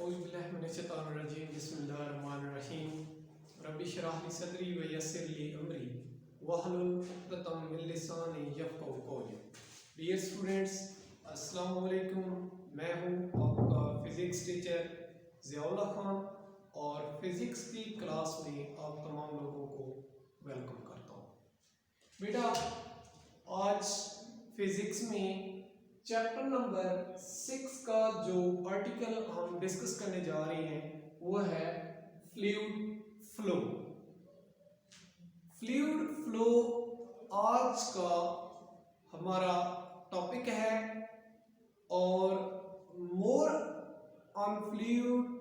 औज़ुबिल्लाहिमिनश्शैतानिर्रजीम बिस्मिल्लाहिर्रहमानिर्रहीम रब्बि इश्रह ली सदरी व यस्सिर ली अमरी वहलुल उक़दतम मिन लिसानी यफ़क़हू क़ौली। डियर स्टूडेंट्स, अस्सलामु अलैकुम। मैं हूँ आपका फ़िज़िक्स टीचर ज़ियाउल्लाह खान और फ़िज़िक्स की क्लास में आप तमाम लोगों को वेलकम करता हूँ। बेटा, आज फ़िज़िक्स में चैप्टर नंबर 6 का जो आर्टिकल हम डिस्कस करने जा रहे हैं वो है फ्लूइड फ्लो। फ्लूइड फ्लो आज का हमारा टॉपिक है और मोर ऑन फ्लूइड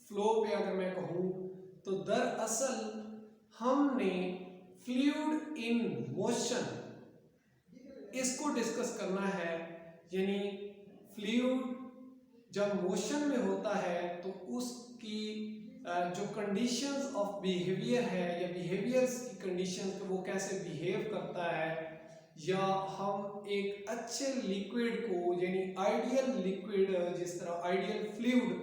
फ्लो पे अगर मैं कहूँ तो दरअसल हमने फ्लूइड इन मोशन इसको डिस्कस करना है। यानी फ्लूइड जब मोशन में होता है तो उसकी जो कंडीशंस ऑफ बिहेवियर है या बिहेवियर्स की कंडीशंस वो कैसे बिहेव करता है, या हम एक अच्छे लिक्विड को यानी आइडियल लिक्विड जिस तरह आइडियल फ्लूइड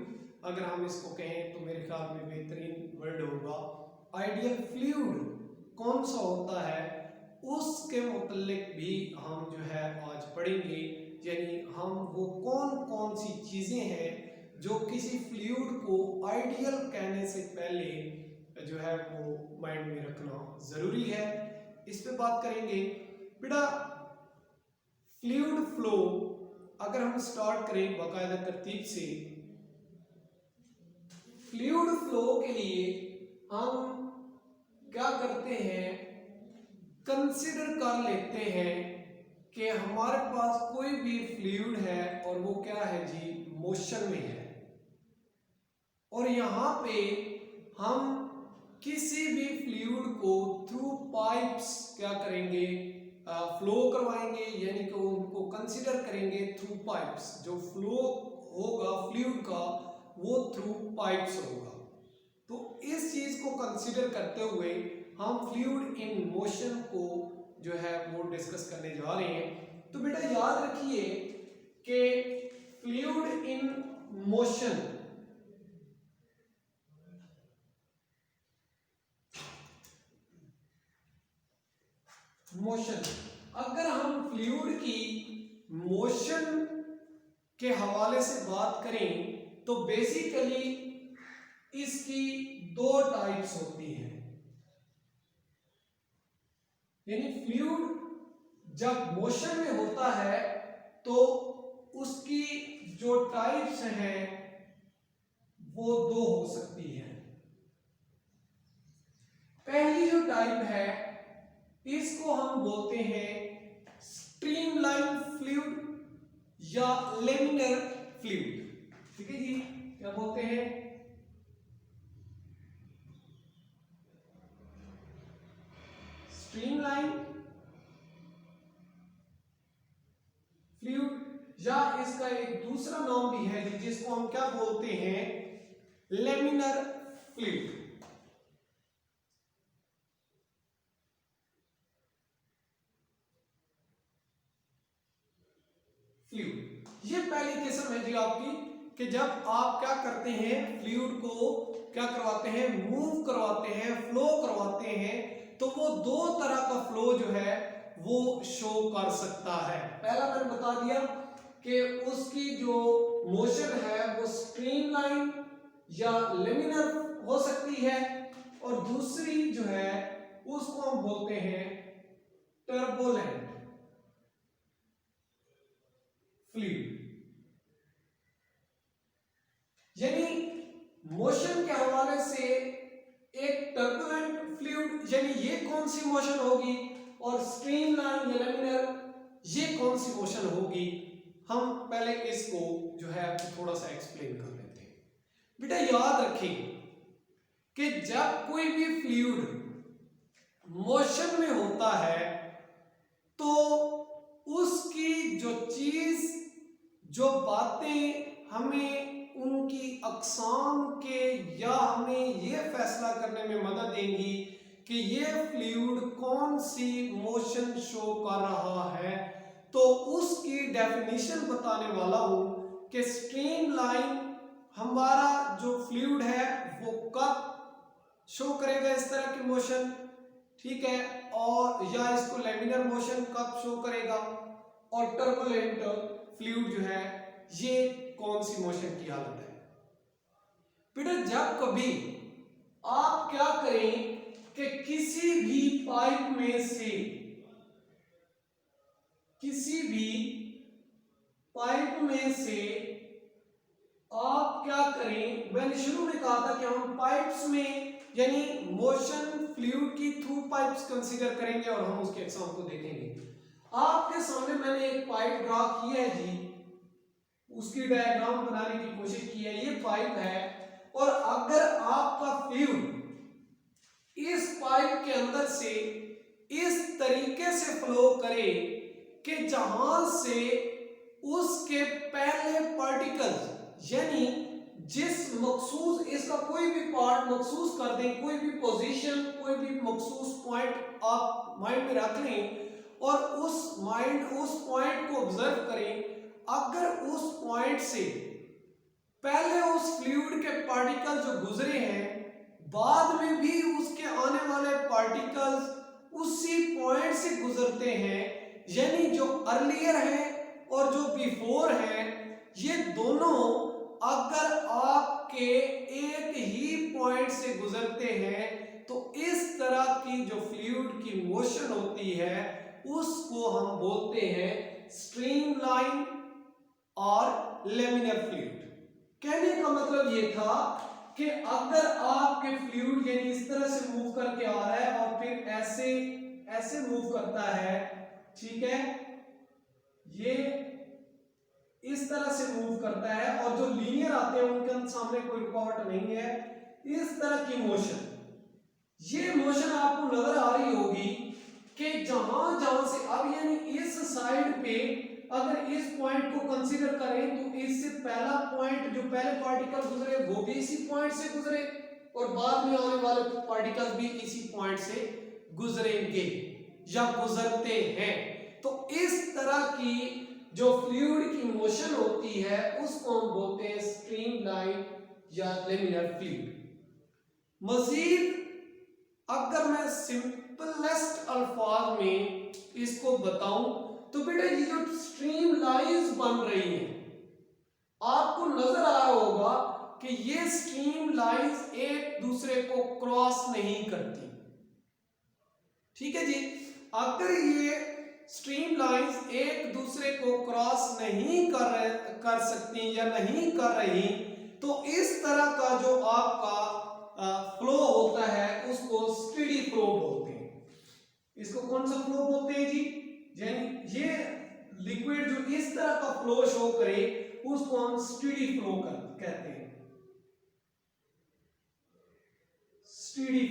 अगर हम इसको कहें तो मेरे ख्याल में बेहतरीन वर्ड होगा। आइडियल फ्लूइड कौन सा होता है उसके मुतल्लिक भी हम जो है आज पढ़ेंगे। यानी हम वो कौन कौन सी चीज़ें हैं जो किसी फ्लूइड को आइडियल कहने से पहले जो है वो माइंड में रखना ज़रूरी है, इस पे बात करेंगे। बेटा, फ्लूइड फ्लो अगर हम स्टार्ट करें बाकायदा तरतीब से, फ्लूइड फ्लो के लिए हम क्या करते हैं, कंसिडर कर लेते हैं कि हमारे पास कोई भी फ्लूइड है और वो क्या है जी, मोशन में है। और यहाँ पे हम किसी भी फ्लूइड को थ्रू पाइप्स क्या करेंगे, फ्लो करवाएंगे, यानी कि उनको कंसिडर करेंगे थ्रू पाइप्स। जो फ्लो होगा फ्लूइड का वो थ्रू पाइप्स होगा। तो इस चीज को कंसिडर करते हुए हम फ्लूइड इन मोशन को जो है वो डिस्कस करने जा रहे हैं। तो बेटा याद रखिए कि फ्लूइड इन मोशन अगर हम फ्लूइड की मोशन के हवाले से बात करें तो बेसिकली इसकी दो टाइप्स होती हैं। यानी फ्लूइड जब मोशन में होता है तो उसकी जो टाइप्स हैं वो दो हो सकती हैं। पहली जो टाइप है इसको हम बोलते हैं स्ट्रीमलाइन फ्लूइड या लेमिनर फ्लूइड। ठीक है जी, क्या बोलते हैं, स्ट्रीमलाइन फ्लूइड, या इसका एक दूसरा नाम भी है जिसको हम क्या बोलते हैं, लेमिनर फ्लूइड। ये पहली किस्म है जी आपकी कि जब आप क्या करते हैं, फ्लूइड को क्या करवाते हैं, मूव करवाते हैं, फ्लो करवाते हैं, तो वो दो तरह का फ्लो जो है वो शो कर सकता है। पहला मैंने बता दिया कि उसकी जो मोशन है वो स्ट्रीमलाइन या लेमिनर हो सकती है, और दूसरी जो है उसको हम बोलते हैं टर्बुलेंट फ्लूइड। यानी मोशन के हवाले से एक टर्बुलेंट फ्लूइड, यानी ये कौन सी मोशन होगी, और स्ट्रीमलाइन या लेमिनर ये कौन सी मोशन होगी। हम पहले इसको जो है थोड़ा सा एक्सप्लेन कर लेते हैं। बेटा याद रखें कि जब कोई भी फ्लूइड मोशन में होता है तो उसकी जो चीज, जो बातें हमें उनकी अक़साम के या हमें ये फैसला करने में मदद देंगी कि ये फ्लूइड कौन सी मोशन शो कर रहा है, तो उसकी डेफिनेशन बताने वाला हूं कि स्ट्रीमलाइन हमारा जो फ्लूइड है वो कब शो करेगा इस तरह की मोशन, ठीक है, और या इसको लेमिनर मोशन कब शो करेगा, और टर्बुलेंट फ्लूइड जो है ये कौन सी मोशन की हालत है। बेटा जब कभी आप क्या करें कि किसी भी पाइप में से आप क्या करें, मैंने शुरू में कहा था कि हम पाइप्स में यानी मोशन फ्लूइड की थ्रू पाइप्स कंसीडर करेंगे और हम उसके एग्जाम्पल को देखेंगे। आपके सामने मैंने एक पाइप ड्रा की है जी, उसकी डायग्राम बनाने की कोशिश की है। ये पाइप है और अगर आपका फ्लूइड इस पाइप के अंदर से इस तरीके से फ्लो करे कि जहां से उसके पहले पार्टिकल्स यानी जिस मखसूस इसका कोई भी पार्ट मखसूस कर दें, कोई भी पोजीशन, कोई भी मखसूस पॉइंट आप माइंड में रख लें और उस पॉइंट को ऑब्जर्व करें। अगर उस पॉइंट से पहले उस फ्लूइड के पार्टिकल जो गुजरे हैं बाद में भी उसके आने वाले पार्टिकल्स उसी पॉइंट से गुजरते हैं, यानी जो अर्लियर है और जो बिफोर है ये दोनों अगर आपके एक ही पॉइंट से गुजरते हैं तो इस तरह की जो फ्लूइड की मोशन होती है उसको हम बोलते हैं स्ट्रीमलाइन और लेमिनर फ्लूइड। कहने का मतलब ये था कि अगर आपके फ्लूइड यानी इस तरह से मूव करके आ रहा है और फिर ऐसे मूव करता है, ठीक है, ये इस तरह से मूव करता है और जो लीनियर आते हैं उनके सामने कोई रुकावट नहीं है, इस तरह की मोशन, ये मोशन आपको नजर आ रही होगी कि जहां से अब यानी इस साइड पे अगर इस पॉइंट को कंसीडर करें तो इससे पहला पॉइंट जो पहले पार्टिकल गुजरे वो भी इसी पॉइंट से गुजरे और बाद में आने वाले पार्टिकल भी इसी पॉइंट से गुजरेंगे या गुजरते हैं। तो इस तरह की जो फ्लूइड की मोशन होती है उसको हम बोलते हैं स्ट्रीमलाइन या लेमिनर फ्लूइड। मजीद अगर मैं सिंपलेस्ट अल्फाज में इसको बताऊं तो बेटा ये जो स्ट्रीम लाइंस बन रही हैं आपको नजर आ रहा होगा कि ये स्ट्रीम लाइंस एक दूसरे को क्रॉस नहीं करती, ठीक है जी। अगर ये स्ट्रीम लाइंस एक दूसरे को क्रॉस नहीं कर सकती या नहीं कर रही तो इस तरह का जो आपका फ्लो होता है उसको स्टेडी फ्लो बोलते हैं। इसको कौन सा फ्लो बोलते हैं जी, यानी ये लिक्विड जो इस तरह का फ्लो शो करे उसको हम स्टेडी फ्लो कहते हैं। स्टेडी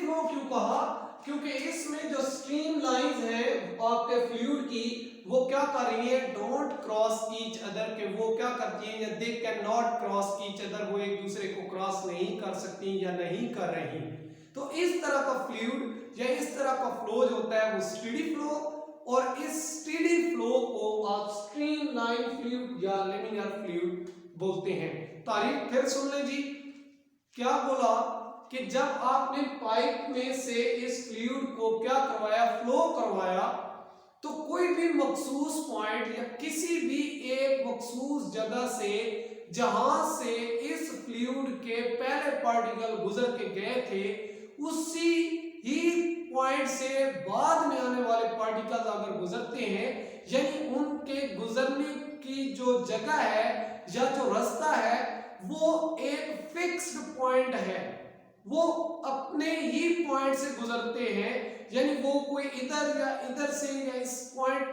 फ्लो क्यों कहा, क्योंकि इसमें जो स्ट्रीम लाइंस है आपके फ्लूइड की वो क्या कर रही है, डोंट क्रॉस ईच अदर, के वो क्या करती है या they can not cross each other, वो एक दूसरे को क्रॉस नहीं कर सकती या नहीं कर रही। तो इस तरह का फ्लूइड या इस तरह का फ्लो जो होता है वो स्टेडी फ्लो, और इस स्टेडी फ्लो को आप स्ट्रीमलाइन फ्लूइड या लेमिनर फ्लूइड बोलते हैं। तारीफ फिर सुन लें जी, क्या बोला कि जब आपने पाइप में से इस फ्लूइड को क्या करवाया, फ्लो करवाया, तो कोई भी मखसूस पॉइंट या किसी भी एक मखसूस जगह से जहां से इस फ्लूइड के पहले पार्टिकल गुजर के गए थे उसी ही पॉइंट से बाद में आने वाले पार्टिकल्स अगर गुजरते हैं, यानी उनके गुजरने की जो जगह है या जो रास्ता है वो एक फिक्स्ड पॉइंट है, वो अपने ही पॉइंट से गुजरते हैं, यानी वो कोई इधर या इधर से या इस पॉइंट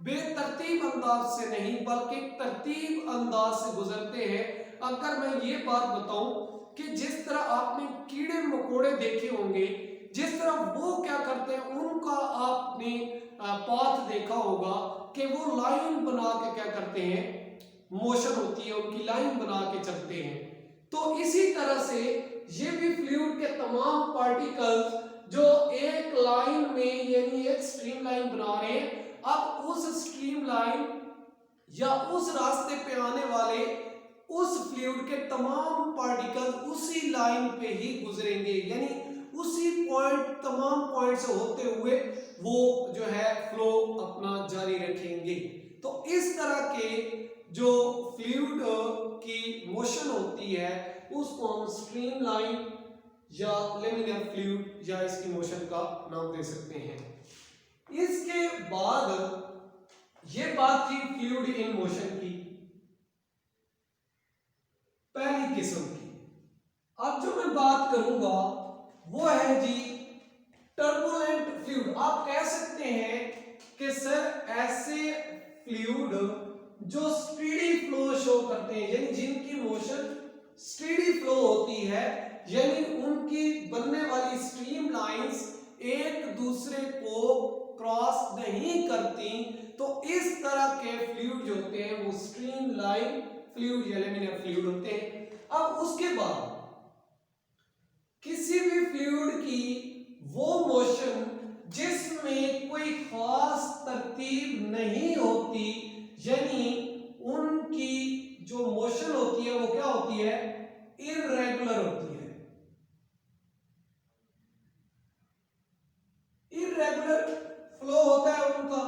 बेतरतीब अंदाज से नहीं बल्कि तरतीब अंदाज से गुजरते हैं। अगर मैं ये बात बताऊं कि जिस तरह आपने कीड़े मकोड़े देखे होंगे, जिस तरह वो क्या करते हैं, उनका आपने पाथ देखा होगा कि वो लाइन बना के क्या करते हैं, मोशन होती है उनकी, लाइन बना के चलते हैं। तो इसी तरह से ये भी फ्लूइड के तमाम पार्टिकल्स जो एक लाइन में यानी एक स्ट्रीम लाइन बना रहे हैं, अब उस स्ट्रीम लाइन या उस रास्ते पे आने वाले उस फ्लूइड के तमाम पार्टिकल्स उसी लाइन पे ही गुजरेंगे, यानी उसी पॉइंट, तमाम पॉइंट से होते हुए वो जो है फ्लो अपना जारी रखेंगे। तो इस तरह के जो फ्लूइड की मोशन होती है उसको हम स्ट्रीमलाइन या लेमिनर फ्लूइड या इसकी मोशन का नाम दे सकते हैं। इसके बाद ये बात थी फ्लूइड इन मोशन की, पहली किस्म की। अब जो मैं बात करूंगा वो है जी टर्बुलेंट फ्लूइड। आप कह सकते हैं कि सर ऐसे फ्लूइड जो स्पीडी फ्लो शो करते हैं, यानी जिनकी मोशन स्पीडी फ्लो होती है, यानी उनकी बनने वाली स्ट्रीम लाइंस एक दूसरे को क्रॉस नहीं करती, तो इस तरह के फ्लूइड जो होते हैं वो स्ट्रीम लाइन फ्लूइड या लेमिनर फ्लूइड होते हैं। अब उसके बाद किसी भी फ्लूइड की वो मोशन जिसमें कोई खास तरतीब नहीं होती, यानी उनकी जो मोशन होती है वो क्या होती है, इर्रेगुलर होती है। इर्रेगुलर फ्लो होता है उनका,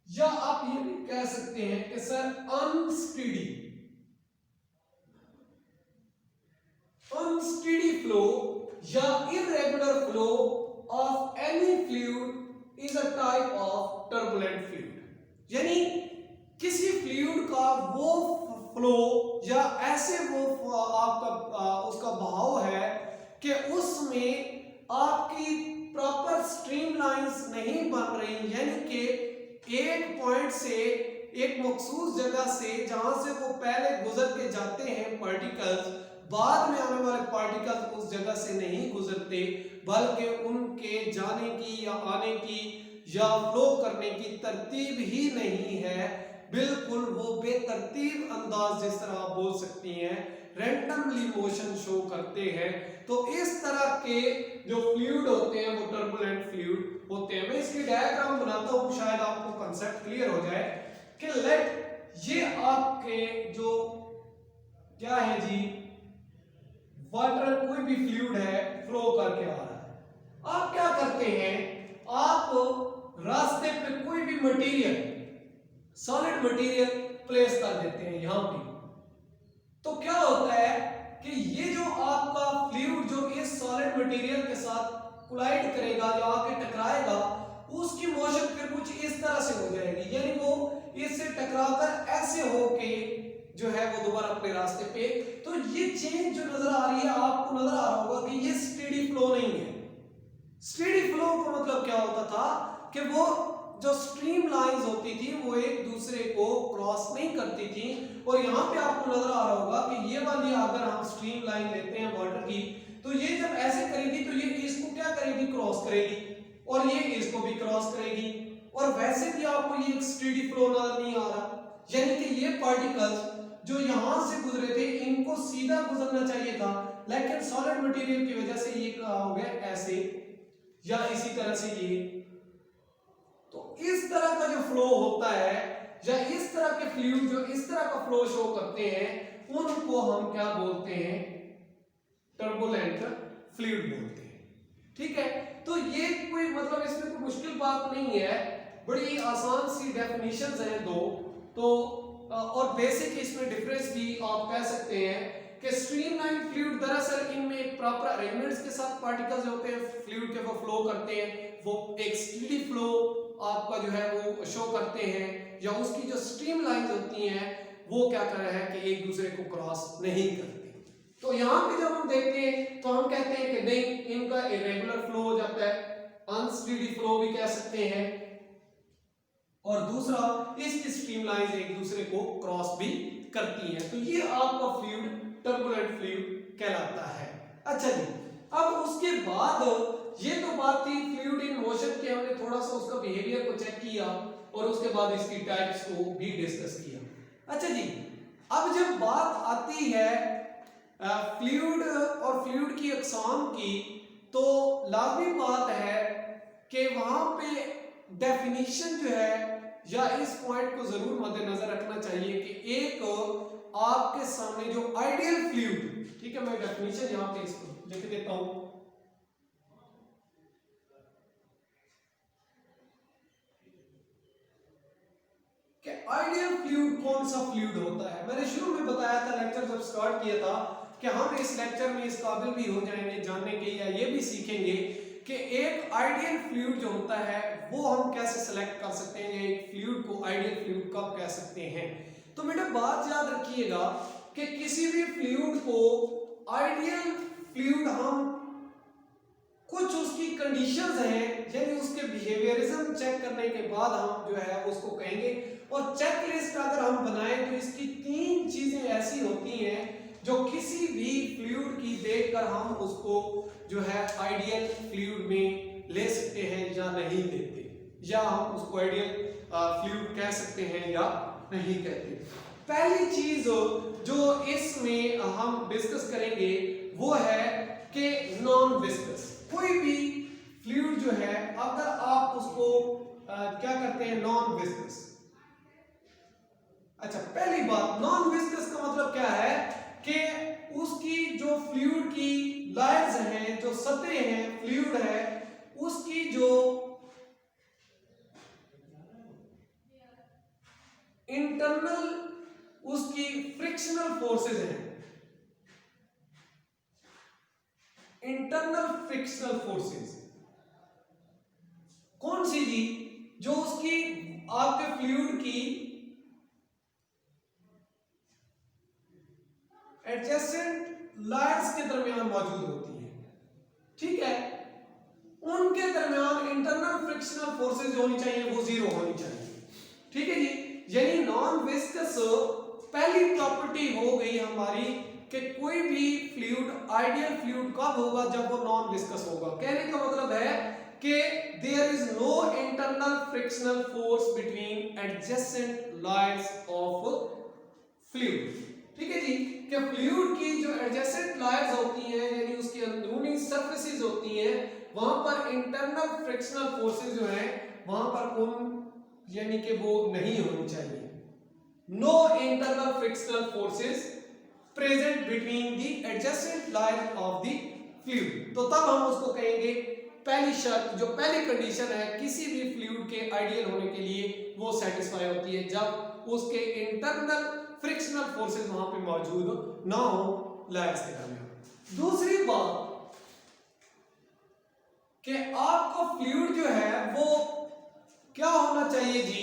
या आप ये भी कह सकते हैं कि सर अनस्टेडी फ्लो या irregular flow of any fluid is a type of turbulent fluid. यानी किसी फ्लूइड का वो फ्लो या ऐसे वो आपका उसका बहाव है कि उसमें आपकी प्रॉपर स्ट्रीम लाइंस नहीं बन रही, यानी कि एक पॉइंट से, एक मखसूस जगह से जहां से वो पहले गुजर के जाते हैं पार्टिकल्स, बाद में आने वाले पार्टिकल्स उस जगह से नहीं गुजरते, बल्कि उनके जाने की या आने की या फ्लो करने की तरतीब ही नहीं है। बिल्कुल वो बेतरतीब अंदाज, जिस तरह आप बोल सकती हैं, रैंडमली मोशन शो करते हैं। तो इस तरह के जो फ्लूइड होते हैं वो टर्बुलेंट फ्लूइड होते हैं। मैं इसकी डायग्राम बनाता हूं, शायद आपको कांसेप्ट क्लियर हो जाए कि लेट ये आपके जो क्या है जी, वाटर कोई भी फ्लूइड है फ्लो करके आ रहा है। आप क्या करते हैं, आप रास्ते पे कोई भी मटेरियल, सॉलिड मटेरियल प्लेस कर देते हैं यहां पे। तो क्या होता है कि ये जो आपका फ्लूइड जो इस सॉलिड मटेरियल के साथ कोलाइड करेगा या आके टकराएगा, उसकी मोशन फिर कुछ इस तरह से हो जाएगी, यानी वो इससे टकराकर ऐसे होके जो है वो दोबारा अपने रास्ते पे। तो ये चेंज जो नजर आ रही है, आपको नजर आ रहा होगा कि ये स्टेडी फ्लो नहीं है। स्टेडी फ्लो का मतलब क्या होता था कि वो जो स्ट्रीम लाइंस होती थी वो एक दूसरे को क्रॉस नहीं करती थी। और यहाँ पे आपको नजर आ रहा होगा कि ये वाली अगर हम स्ट्रीम लाइन लेते हैं वाटर की, तो ये जब ऐसे करेगी तो ये इसको क्या करेगी, क्रॉस करेगी, और ये इसको भी क्रॉस करेगी। और वैसे भी आपको ये स्टेडी फ्लो नजर नहीं आ रहा, यानी कि ये पार्टिकल्स जो यहां से गुजरे थे इनको सीधा गुजरना चाहिए था, लेकिन सॉलिड मटेरियल की वजह से ये हो गया ऐसे या इसी तरह से ये। तो इस तरह का जो फ्लो होता है या इस तरह के फ्लूइड जो इस तरह का फ्लो शो करते हैं, उनको हम क्या बोलते हैं, टर्बुलेंट फ्लूइड बोलते हैं। ठीक है, तो ये कोई मतलब इसमें कोई मुश्किल बात नहीं है, बड़ी आसान सी डेफिनेशंस हैं दो। तो और बेसिक इसमें डिफरेंस भी आप कह सकते हैं कि स्ट्रीमलाइन फ्लूइड दरअसल इनमें एक प्रॉपर अरेंजमेंट्स के साथ पार्टिकल्स होते हैं फ्लूइड के, वो फ्लो करते हैं, वो एक स्टेडी फ्लो आपका जो है वो शो करते हैं, या उसकी जो स्ट्रीम लाइंस होती हैं वो क्या कर रहा है कि एक दूसरे को क्रॉस नहीं करती। तो यहाँ पे जब हम देखते हैं तो हम कहते हैं कि नहीं, इनका इरेगुलर फ्लो हो जाता है, अनस्टेडी फ्लो भी कह सकते हैं, और दूसरा इसकी स्ट्रीम लाइंस एक दूसरे को क्रॉस भी करती हैं। तो ये आपका फ्लूइड टर्बुलेंट फ्लूइड कहलाता है। अच्छा जी, अब उसके बाद ये तो बात थी फ्लूइड इन मोशन की, हमने थोड़ा सा उसका बिहेवियर को चेक किया और उसके बाद इसकी टाइप्स को भी डिस्कस किया। अच्छा जी, अब जब बात आती है फ्लूइड और फ्लूइड की अक़साम की, तो लाज़मी बात है कि वहां पे डेफिनेशन जो है, या इस पॉइंट को जरूर मद्देनजर रखना चाहिए कि एक आपके सामने जो आइडियल फ्लूइड, ठीक है, मैं डेफिनेशन यहां पे इसको लिख देता हूं कि आइडियल फ्लूइड कौन सा फ्लूइड होता है। मैंने शुरू में बताया था, लेक्चर जब स्टार्ट किया था, कि हम इस लेक्चर में इस काबिल भी हो जाएंगे जानने के, या ये भी सीखेंगे कि एक आइडियल फ्लूइड जो होता है वो हम कैसे सेलेक्ट कर सकते हैं, या एक फ्लूइड को आइडियल फ्लूइड कब कह सकते हैं। तो बेटा बात याद रखिएगा कि किसी भी फ्लूइड को आइडियल फ्लूइड हम कुछ उसकी कंडीशंस हैं, यानी उसके बिहेवियरिज्म चेक करने के बाद हम जो है उसको कहेंगे। और चेकलिस्ट अगर हम बनाएं तो इसकी 3 चीजें ऐसी होती हैं जो किसी भी फ्लूइड की देखकर हम उसको जो है आइडियल फ्लूइड में ले सकते हैं या नहीं लेते, या हम उसको आइडियल फ्लूइड कह सकते हैं या नहीं कहते। पहली चीज जो इसमें हम डिस्कस करेंगे वो है कि नॉन विस्कस। कोई भी फ्लूइड जो है अगर आप उसको क्या करते हैं, नॉन विस्कस। अच्छा, पहली बात, नॉन विस्कस का मतलब क्या है कि उसकी जो फ्लूइड की लेयर्स हैं, जो सतह हैं, फ्लूइड है, उसकी जो इंटरनल उसकी फ्रिक्शनल फोर्सेस हैं, इंटरनल फ्रिक्शनल फोर्सेस कौन सी जी, जो उसकी आपके फ्लूइड की एडजेसेंट लेयर्स के दरमियान मौजूद होती है, ठीक है, उनके दरमियान इंटरनल फ्रिक्शनल फोर्सेस जो होनी चाहिए वो 0 होनी चाहिए, ठीक है जी। यानी नॉन विस्कस पहली प्रॉपर्टी हो गई हमारी कि कोई भी फ्लूइड आइडियल फ्लूइड कब होगा, जब वो नॉन विस्कस होगा। कहने का मतलब है कि there is no internal frictional force between adjacent layers of fluid, ठीक है जी, कि फ्लूइड की जो एडजेसेंट लेयर्स होती हैं, यानी उसकी अंदरूनी सरफेसेस होती हैं, वहां पर इंटरनल फ्रिक्शनल फोर्सेस जो हैं वहां पर उन यानी कि वो नहीं होनी चाहिए। No internal frictional forces present between the adjacent layer of the fluid. तो तब हम उसको कहेंगे, पहली शर्त, जो पहली कंडीशन है किसी भी फ्लूइड के आइडियल होने के लिए, वो सेटिस्फाई होती है जब उसके इंटरनल फ्रिक्शनल फोर्सेस वहां पे मौजूद ना हो लेयर्स के दरमियान। दूसरी बात कि आपको फ्लूइड जो है वो क्या होना चाहिए जी,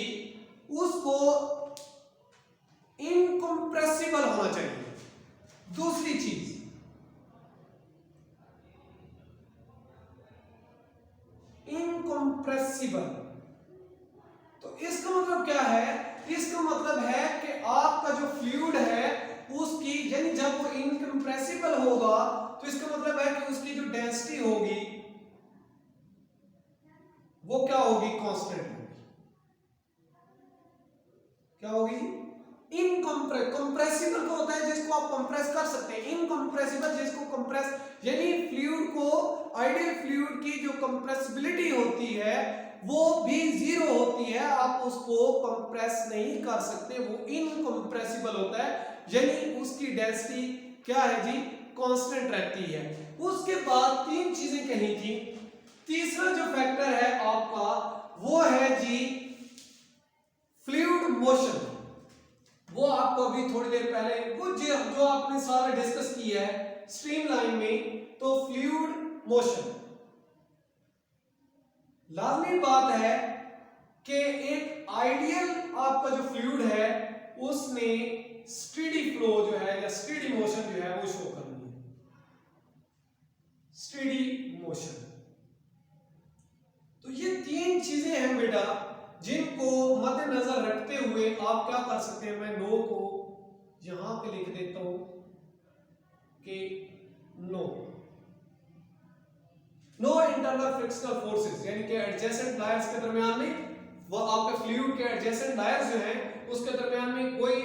उसको इनकंप्रेसिबल होना चाहिए। दूसरी चीज, इनकंप्रेसिबल, तो इसका मतलब क्या है, इसका मतलब है कि आपका जो फ्लूइड है उसकी, यानी जब वो इनकंप्रेसिबल होगा तो इसका मतलब है कि उसकी जो डेंसिटी होगी वो क्या होगी, कांस्टेंट होगी। क्या होगी, कंप्रेसिबल को होता है जिसको आप कंप्रेस कर सकते हैं, इनकंप्रेसिबल जिसको कंप्रेस, यानी फ्लूइड को, आइडियल फ्लूइड की जो कंप्रेसिबिलिटी होती है वो भी 0 होती है, आप उसको कंप्रेस नहीं कर सकते, वो इनकंप्रेसिबल होता है, यानी उसकी डेंसिटी क्या है जी, कांस्टेंट रहती है। उसके बाद 3 चीजें कही थी। तीसरा जो फैक्टर है आपका वो है जी फ्लूइड मोशन। वो आपको अभी थोड़ी देर पहले कुछ जो आपने सारा डिस्कस किया है स्ट्रीमलाइन में, तो फ्लूइड मोशन। लाजमी बात है कि एक आइडियल आपका जो फ्लूइड है उसने स्टेडी फ्लो जो है या स्टेडी मोशन जो है वो शो करनी है, स्टेडी मोशन। तो ये 3 चीजें हैं बेटा जिनको मद्देनजर रखते हुए आप क्या कर सकते हैं, मैं नो को यहां पे लिख देता हूं कि नो इंटरनल फ्रिक्शनल फोर्सेस, यानी कि एडजेसेंट लेयर्स के दरमियान में, वो आपके फ्लूइड के एडजेसेंट लेयर्स जो हैं उसके दरमियान में कोई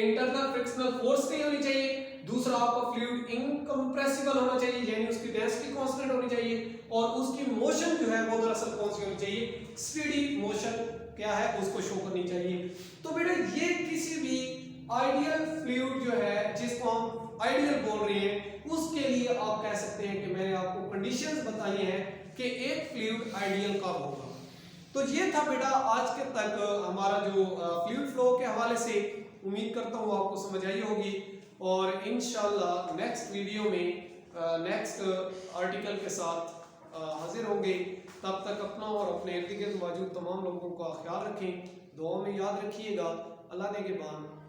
इंटरनल फ्रिक्शनल फोर्स नहीं होनी चाहिए। दूसरा, आपका फ्लूइड इनकंप्रेसिबल होना चाहिए, यानी उसकी डेंसिटी कांस्टेंट होनी चाहिए, और उसकी मोशन जो है वो दरअसल कौन सी होनी चाहिए, स्टेडी मोशन क्या है उसको शो करनी चाहिए। तो बेटा ये किसी भी आइडियल फ्लूइड जो है, जिसको हम आइडियल बोल रहे हैं, उसके लिए आप कह सकते हैं कि मैंने आपको कंडीशंस बताई हैं कि एक फ्लूइड आइडियल कब होगा। तो ये था बेटा आज के तक हमारा जो फ्लूइड फ्लो के हवाले से। उम्मीद करता हूँ आपको समझ आई होगी और इंशाल्लाह नेक्स्ट वीडियो में नेक्स्ट आर्टिकल के साथ हाजिर होंगे। तब तक अपना और अपने इर्द गिर्द मौजूद तमाम लोगों का ख्याल रखें, दुआ में याद रखिएगा। अल्लाह ने के बाद